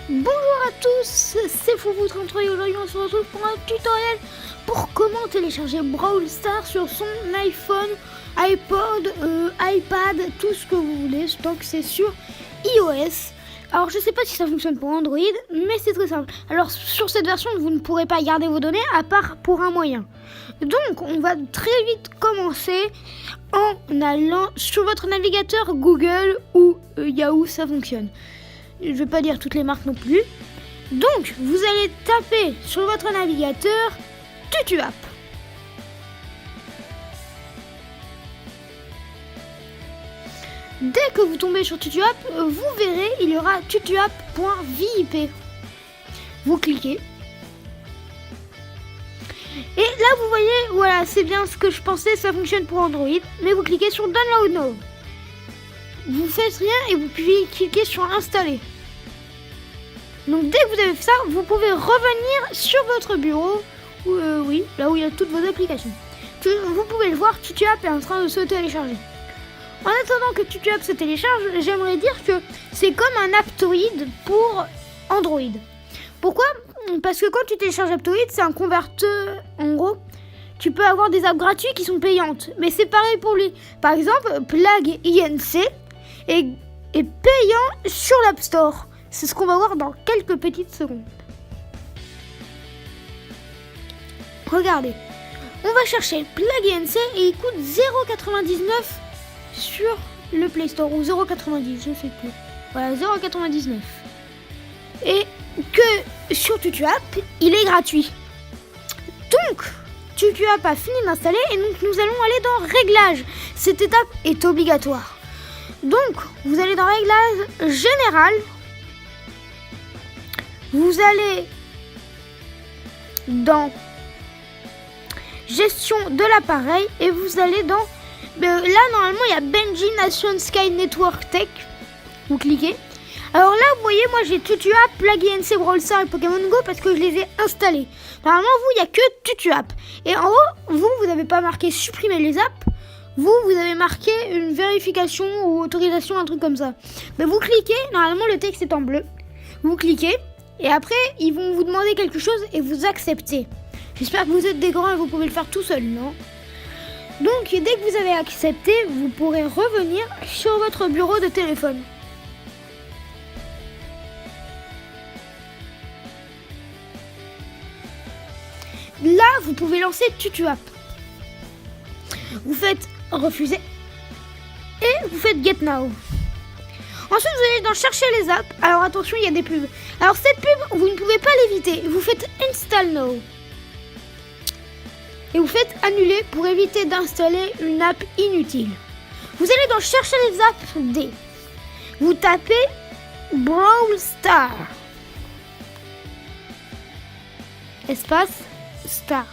Bonjour à tous, c'est Foufou33 et aujourd'hui on se retrouve pour un tutoriel pour comment télécharger Brawl Stars sur son iPhone, iPod, iPad, tout ce que vous voulez, tant que c'est sur iOS. Alors je sais pas si ça fonctionne pour Android, mais c'est très simple. Alors sur cette version, vous ne pourrez pas garder vos données à part pour un moyen. Donc on va très vite commencer en allant sur votre navigateur Google ou Yahoo, ça fonctionne. Je ne vais pas dire toutes les marques non plus. Donc, vous allez taper sur votre navigateur TutuApp. Dès que vous tombez sur TutuApp, vous verrez, il y aura tutuapp.vip. Vous cliquez. Et là, vous voyez, voilà, c'est bien ce que je pensais, ça fonctionne pour Android. Mais vous cliquez sur Download Now. Vous faites rien et vous pouvez cliquer sur Installer. Donc dès que vous avez fait ça, vous pouvez revenir sur votre bureau, oui, là où il y a toutes vos applications. Vous pouvez le voir, TutuApp est en train de se télécharger. En attendant que TutuApp se télécharge, j'aimerais dire que c'est comme un Aptoide pour Android. Pourquoi ? Parce que quand tu télécharges Aptoide, c'est un converteur, en gros. Tu peux avoir des apps gratuites qui sont payantes, mais c'est pareil pour lui. Par exemple, Plug INC est payant sur l'App Store. C'est ce qu'on va voir dans quelques petites secondes. Regardez, on va chercher Plug INC et il coûte 0,99 sur le Play Store ou 0,90, je sais plus. Voilà, 0,99. Et que sur TutuApp, il est gratuit. Donc, TutuApp a fini d'installer et donc nous allons aller dans Réglages. Cette étape est obligatoire. Donc, vous allez dans Réglages général. Vous allez dans Gestion de l'appareil et vous allez dans... là, normalement, il y a Benji Nation Sky Network Tech. Vous cliquez. Alors là, vous voyez, moi, j'ai TutuApp, Plug INC, Brawl Stars et Pokémon Go parce que je les ai installés. Normalement, vous, il n'y a que TutuApp. Et en haut, vous n'avez pas marqué supprimer les apps. Vous avez marqué une vérification ou autorisation, un truc comme ça. Mais vous cliquez, normalement, le texte est en bleu. Vous cliquez. Et après, ils vont vous demander quelque chose et vous acceptez. J'espère que vous êtes des grands et vous pouvez le faire tout seul, non ? Donc, dès que vous avez accepté, vous pourrez revenir sur votre bureau de téléphone. Là, vous pouvez lancer TutuApp. Vous faites refuser et vous faites Get Now. Ensuite, vous allez dans chercher les apps. Alors attention, il y a des pubs. Alors cette pub, vous ne pouvez pas l'éviter. Vous faites Install Now. Et vous faites annuler pour éviter d'installer une app inutile. Vous allez dans chercher les apps D. Vous tapez Brawl Stars. Espace Star.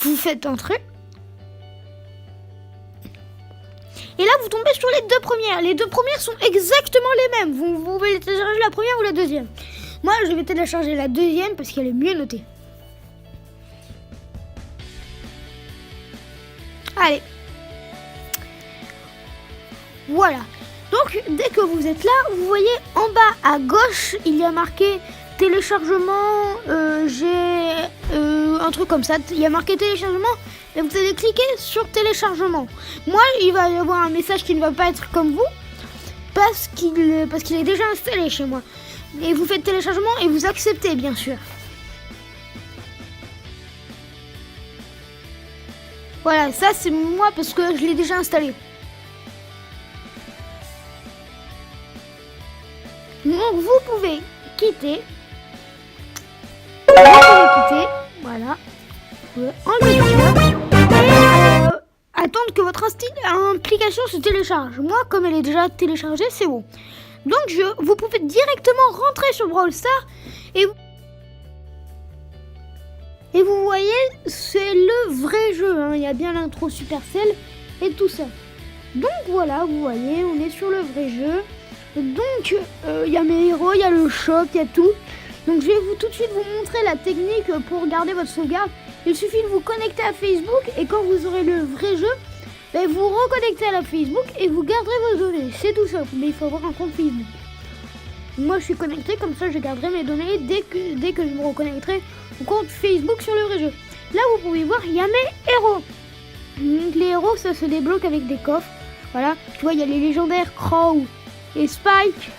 Vous faites entrer. Et là, vous tombez sur les deux premières. Les deux premières sont exactement les mêmes. Vous pouvez télécharger la première ou la deuxième. Moi, je vais télécharger la deuxième parce qu'elle est mieux notée. Allez. Voilà. Donc, dès que vous êtes là, vous voyez en bas à gauche, il y a marqué téléchargement. Un truc comme ça. Il y a marqué téléchargement. Et vous allez cliquer sur téléchargement. Moi, il va y avoir un message qui ne va pas être comme vous parce qu'il est déjà installé chez moi. Et vous faites téléchargement et vous acceptez, bien sûr. Voilà, ça c'est moi parce que je l'ai déjà installé. Donc vous pouvez quitter. Voilà. Vous pouvez enlever TutuApp. Attendre que votre application se télécharge. Moi, comme elle est déjà téléchargée, c'est bon. Donc, vous pouvez directement rentrer sur Brawl Stars et vous voyez, c'est le vrai jeu. Hein. Il y a bien l'intro Supercell et tout ça. Donc voilà, vous voyez, on est sur le vrai jeu. Donc, il y a mes héros, il y a le shop, il y a tout. Donc, je vais tout de suite vous montrer la technique pour garder votre sauvegarde. Il suffit de vous connecter à Facebook et quand vous aurez le vrai jeu, vous reconnectez à la Facebook et vous garderez vos données. C'est tout simple, mais il faut avoir un compte Facebook. Moi je suis connecté, comme ça je garderai mes données dès que je me reconnecterai au compte Facebook sur le vrai jeu. Là vous pouvez voir, il y a mes héros. Donc les héros ça se débloque avec des coffres. Voilà, tu vois il y a les légendaires Crow et Spike.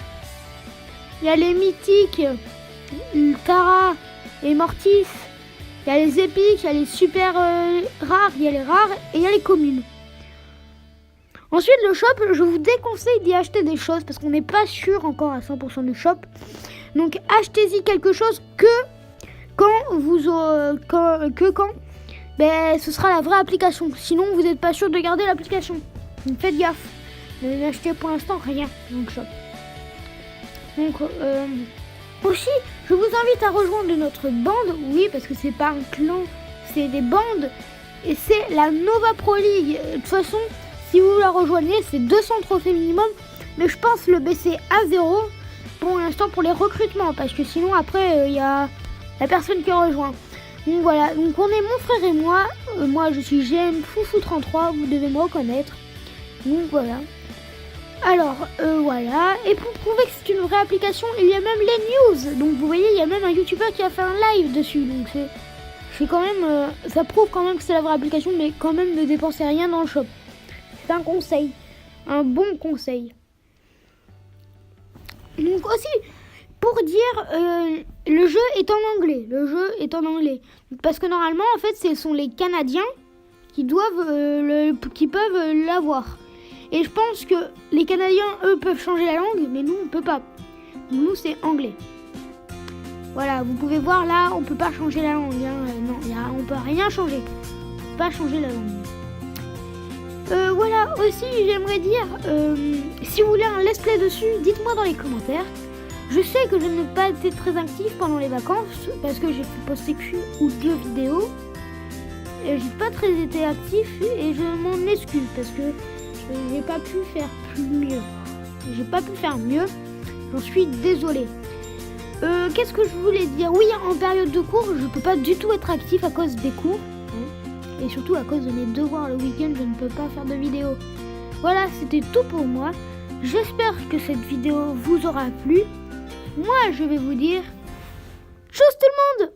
Il y a les mythiques Tara et Mortis. Il y a les épiques, il y a les super rares, il y a les rares et il y a les communes. Ensuite, le shop, je vous déconseille d'y acheter des choses parce qu'on n'est pas sûr encore à 100% du shop. Donc, achetez-y quelque chose que quand ce sera la vraie application. Sinon, vous n'êtes pas sûr de garder l'application. Donc, faites gaffe. N'achetez pour l'instant rien dans le shop. Donc, aussi, je vous invite à rejoindre notre bande. Oui, parce que c'est pas un clan, c'est des bandes. Et c'est la Nova Pro League. De toute façon, si vous la rejoignez, c'est 200 trophées minimum. Mais je pense le baisser à 0 pour l'instant pour les recrutements. Parce que sinon, après, il y a la personne qui rejoint. Donc voilà, donc on est mon frère et moi. Moi, je suis GM Foufou33, vous devez me reconnaître. Donc voilà. Alors, voilà. Et pour prouver que c'est une vraie application, il y a même les news. Donc vous voyez, il y a même un YouTuber qui a fait un live dessus. Donc c'est quand même... ça prouve quand même que c'est la vraie application, mais quand même ne dépensez rien dans le shop. C'est un conseil. Un bon conseil. Donc aussi, pour dire, le jeu est en anglais. Le jeu est en anglais. Parce que normalement, en fait, ce sont les Canadiens qui peuvent l'avoir. Et je pense que les Canadiens, eux, peuvent changer la langue, mais nous, on peut pas. Nous, c'est anglais. Voilà, vous pouvez voir là, on peut pas changer la langue. Non, on peut rien changer. On peut pas changer la langue. Voilà, aussi, j'aimerais dire, si vous voulez un let's play dessus, dites-moi dans les commentaires. Je sais que je n'ai pas été très actif pendant les vacances, parce que j'ai posté qu'une ou 2 vidéos. Et j'ai pas très été actif, et je m'en excuse, parce que j'ai pas pu faire mieux. J'ai pas pu faire mieux. J'en suis désolée. Qu'est-ce que je voulais dire? Oui, en période de cours, je peux pas du tout être actif à cause des cours. Et surtout à cause de mes devoirs le week-end, je ne peux pas faire de vidéo. Voilà, c'était tout pour moi. J'espère que cette vidéo vous aura plu. Moi, je vais vous dire... Tchuss tout le monde!